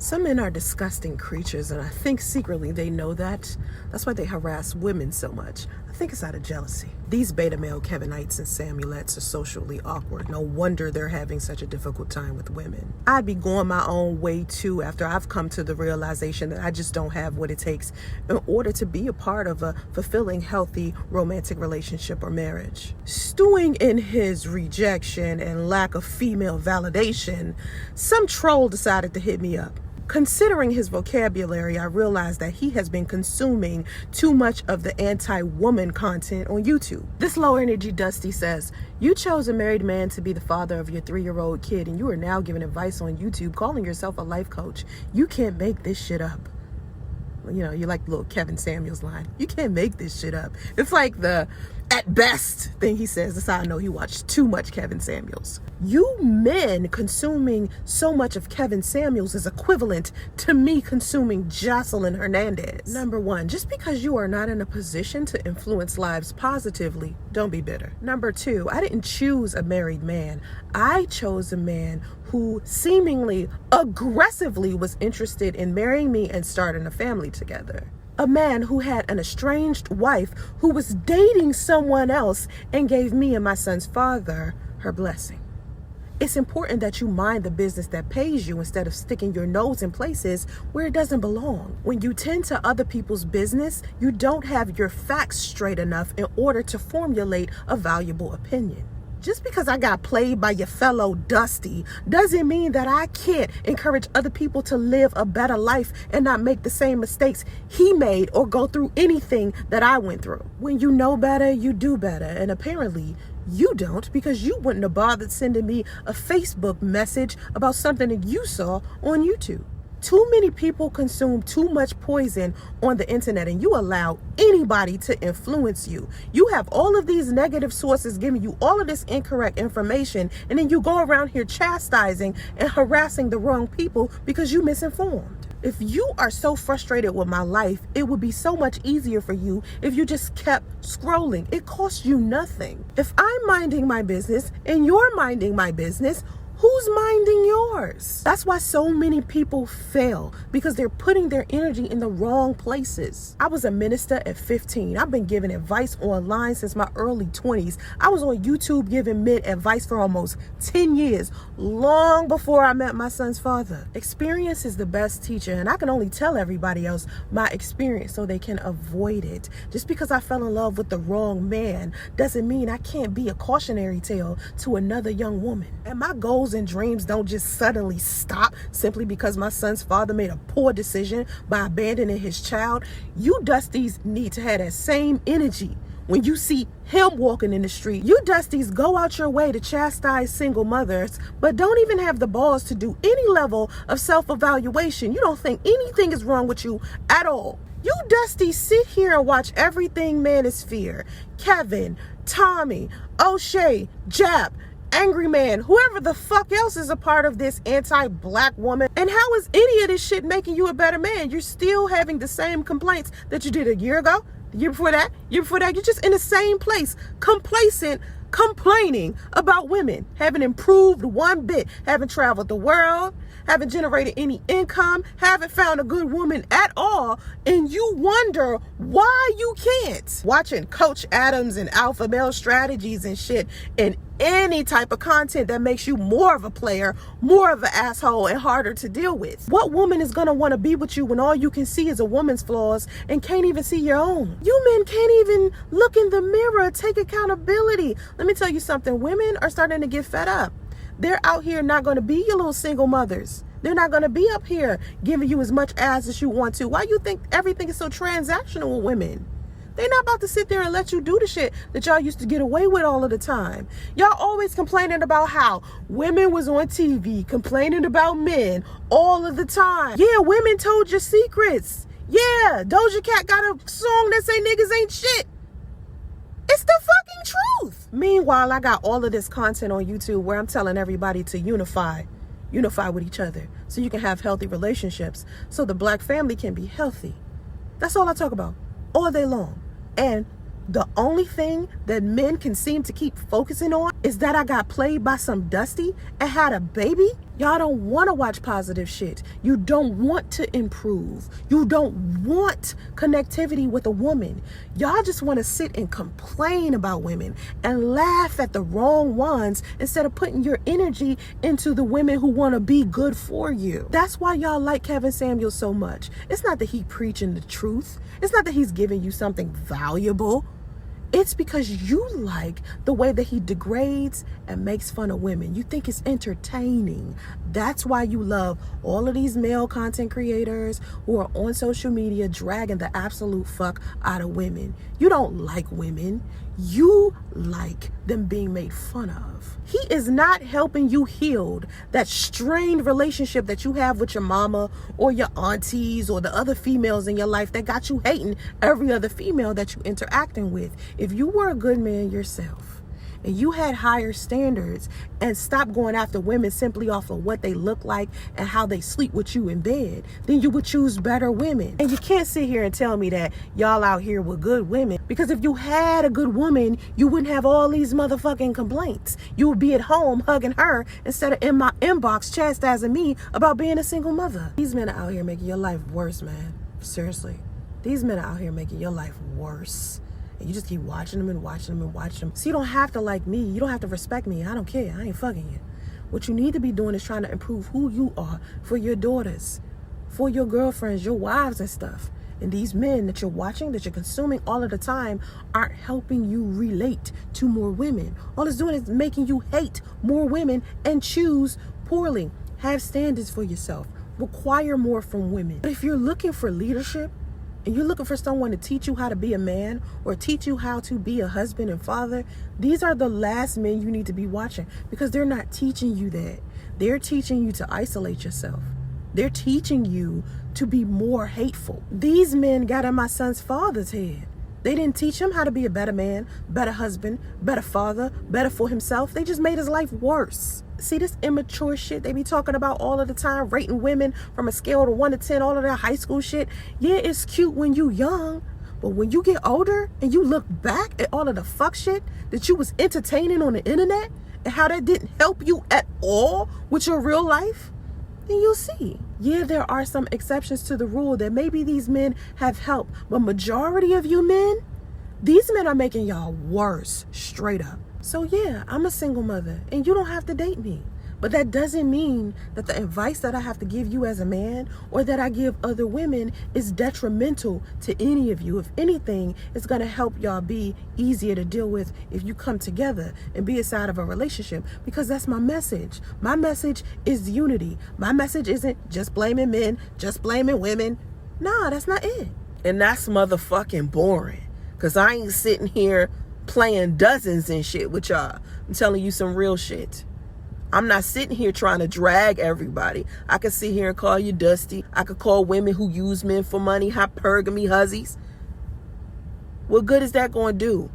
Some men are disgusting creatures, and I think secretly they know that. That's why they harass women so much. I think it's out of jealousy. These beta male Kevinites and Samuelettes are socially awkward. No wonder they're having such a difficult time with women. I'd be going my own way too after I've come to the realization that I just don't have what it takes in order to be a part of a fulfilling, healthy, romantic relationship or marriage. Stewing in his rejection and lack of female validation, some troll decided to hit me up. Considering his vocabulary, I realized that he has been consuming too much of the anti-woman content on YouTube. This low-energy Dusty says, "You chose a married man to be the father of your 3-year-old kid, and you are now giving advice on YouTube, calling yourself a life coach. You can't make this shit up." You know, you like the little Kevin Samuels line. You can't make this shit up. It's like the "at best" thing he says. That's how I know he watched too much Kevin Samuels. You men consuming so much of Kevin Samuels is equivalent to me consuming Jocelyn Hernandez. Number one, just because you are not in a position to influence lives positively, don't be bitter. Number two, I didn't choose a married man. I chose a man who seemingly aggressively was interested in marrying me and starting a family together. A man who had an estranged wife who was dating someone else and gave me and my son's father her blessing. It's important that you mind the business that pays you instead of sticking your nose in places where it doesn't belong. When you tend to other people's business, you don't have your facts straight enough in order to formulate a valuable opinion. Just because I got played by your fellow Dusty doesn't mean that I can't encourage other people to live a better life and not make the same mistakes he made or go through anything that I went through. When you know better, you do better. And apparently you don't, because you wouldn't have bothered sending me a Facebook message about something that you saw on YouTube. Too many people consume too much poison on the internet, and you allow anybody to influence you. You have all of these negative sources giving you all of this incorrect information, and then you go around here chastising and harassing the wrong people because you misinformed. If you are so frustrated with my life, it would be so much easier for you if you just kept scrolling. It costs you nothing. If I'm minding my business and you're minding my business, who's minding yours? That's why so many people fail, because they're putting their energy in the wrong places. I was a minister at 15. I've been giving advice online since my early 20s. I was on YouTube giving men advice for almost 10 years, long before I met my son's father. Experience is the best teacher, and I can only tell everybody else my experience so they can avoid it. Just because I fell in love with the wrong man doesn't mean I can't be a cautionary tale to another young woman. And my goals and dreams don't just suddenly stop simply because my son's father made a poor decision by abandoning his child. You Dusties need to have that same energy when you see him walking in the street. You Dusties go out your way to chastise single mothers, but don't even have the balls to do any level of self-evaluation. You don't think anything is wrong with you at all. You Dusties sit here and watch everything manosphere. Kevin, Tommy, O'Shea, Jap, Angry Man, whoever the fuck else is a part of this anti-black woman. And how is any of this shit making you a better man? You're still having the same complaints that you did a year ago, the year before that, you're just in the same place, complacent, complaining about women. Haven't improved one bit, haven't traveled the world, haven't generated any income, haven't found a good woman at all, and you wonder why you can't. Watching Coach Adams and Alpha Male Strategies and shit, and any type of content that makes you more of a player, more of an asshole, and harder to deal with. What woman is gonna want to be with you when all you can see is a woman's flaws and can't even see your own? You men can't even look in the mirror, take accountability. Let me tell you something, women are starting to get fed up. They're out here not going to be your little single mothers. They're not going to be up here giving you as much ass as you want to. Why you think everything is so transactional with women? They're not about to sit there and let you do the shit that y'all used to get away with all of the time. Y'all always complaining about how women was on TV, complaining about men all of the time. Yeah, women told your secrets. Yeah, Doja Cat got a song that say niggas ain't shit. It's the fucking truth. Meanwhile, I got all of this content on YouTube where I'm telling everybody to unify with each other so you can have healthy relationships, so the black family can be healthy. That's all I talk about all day long. And the only thing that men can seem to keep focusing on is that I got played by some Dusty and had a baby. Y'all don't want to watch positive shit. You don't want to improve. You don't want connectivity with a woman. Y'all just want to sit and complain about women and laugh at the wrong ones instead of putting your energy into the women who want to be good for you. That's why y'all like Kevin Samuel so much. It's not that he preaching the truth. It's not that he's giving you something valuable. It's because you like the way that he degrades and makes fun of women. You think it's entertaining. That's why you love all of these male content creators who are on social media dragging the absolute fuck out of women. You don't like women. You like them being made fun of. He is not helping you heal that strained relationship that you have with your mama or your aunties or the other females in your life that got you hating every other female that you interacting with. If you were a good man yourself and you had higher standards and stopped going after women simply off of what they look like and how they sleep with you in bed, then you would choose better women. And you can't sit here and tell me that y'all out here with good women, because if you had a good woman, you wouldn't have all these motherfucking complaints. You would be at home hugging her instead of in my inbox chastising me about being a single mother. These men are out here making your life worse, man. Seriously. These men are out here making your life worse. And you just keep watching them and watching them and watching them. So you don't have to like me. You don't have to respect me. I don't care. I ain't fucking you. What you need to be doing is trying to improve who you are for your daughters, for your girlfriends, your wives and stuff. And these men that you're watching, that you're consuming all of the time, aren't helping you relate to more women. All it's doing is making you hate more women and choose poorly. Have standards for yourself. Require more from women. But if you're looking for leadership, and you're looking for someone to teach you how to be a man or teach you how to be a husband and father, these are the last men you need to be watching, because they're not teaching you that. They're teaching you to isolate yourself. They're teaching you to be more hateful. These men got in my son's father's head. They didn't teach him how to be a better man, better husband, better father, better for himself. They just made his life worse. See this immature shit they be talking about all of the time, rating women from a scale of 1 to 10, all of that high school shit. Yeah, it's cute when you young, but when you get older and you look back at all of the fuck shit that you was entertaining on the internet and how that didn't help you at all with your real life, then you'll see. Yeah, there are some exceptions to the rule that maybe these men have helped, but majority of you men, these men are making y'all worse, straight up. So yeah, I'm a single mother and you don't have to date me. But that doesn't mean that the advice that I have to give you as a man or that I give other women is detrimental to any of you. If anything, it's going to help y'all be easier to deal with if you come together and be a side of a relationship, because that's my message. My message is unity. My message isn't just blaming men, just blaming women. Nah, that's not it. And that's motherfucking boring, because I ain't sitting here playing dozens and shit with y'all. I'm telling you some real shit. I'm not sitting here trying to drag everybody. I could sit here and call you dusty. I could call women who use men for money hypergamy hussies. What good is that going to do?